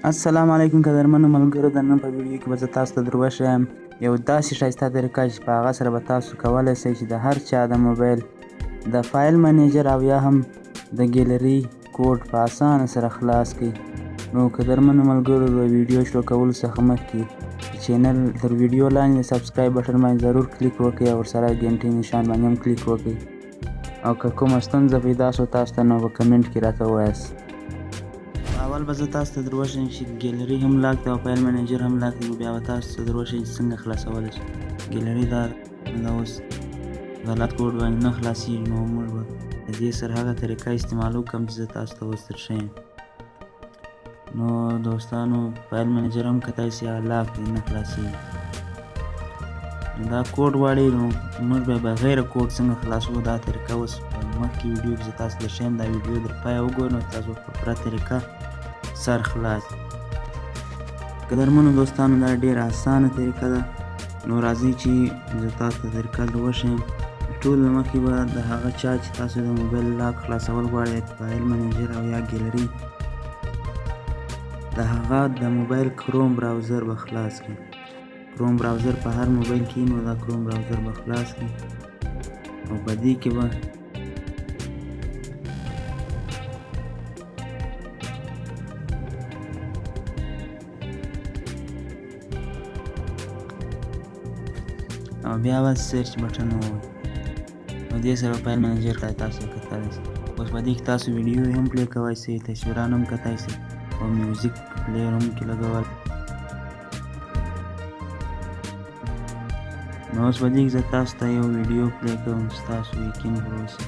السلام علیکم قدرمنو ملګرو، د نن په ویډیو کې به زه تاسو ته در وښیم یو داسې ښایسته طریقه چې په هغه سره به تاسو کولی شئ چې د هر چا د موبایل د فایل منیجر او یا هم د ګیلري کوډ په اسانه سره خلاص کړئ. نو قدرمنو ملګرو، د ویډیو شروع کولو څخه مخکې چینل تر ویډیو لاندې د سبسکرایب بټن باندې ضرور کلیک وکړئ او ورسره ګنټۍ نشان باندې هم کلیک وکړئ. او که کومه ستونزه پیدا شوه تاسو ته نو په کمنټ کې راته ووایاست. اول به زه تاسو ته در وښیم چې ګیلري هم لاک دی او فایل منیجر هم لاک دی. بیا به تاسو ته در وښیم چې څنګه خلاصولی شئ. ګیلري دا اوس غلط کوډ باندې نه خلاصېږي، نو موږ به د دې سره هغه طریقه استعمال وکړم چې زه تاسو ته اوس در ښیم. نو دوستانو، فایل منیجر هم کتای شي لاک دی، نه خلاصېږي. دا کوډ غواړي، نو موږ به بغیر کوډ څنګه خلاصو دا طریقه اوس په مخکې ویډیو کې زه تاسو ته ښیم. دا ویډیو در پایه وګورئ نو تاسو په پوره طریقه سر خلاص. قدرمنو دوستانو، دا ډېره اسانه طریقه ده. نو راځئ چې زه تاسو ته طریقه در وښیم. ټول له مخکې به د هغه چا چې تاسو د موبایل لاک خلاصول غواړئ، فایل منیجر او یا ګیلري، د هغه د موبایل کروم براوزر به خلاص کړئ. کروم براوزر په هر موبایل کې نو دا کروم براوزر به خلاص کړئ او په دې کې به او بیا به سرچ بټن ووهئ او دې سره فایل منیجر ته تاسو کتلی شئ. اوس په دې کې تاسو ویډیو هم پلی کولی شئ، تصویران هم کتلی شئ او میوزیک پلیر هم کې لګولی. نو اوس په دې کې زه تاسو ته یو ویډیو پلی کوم چې تاسو یقین پر وشئ.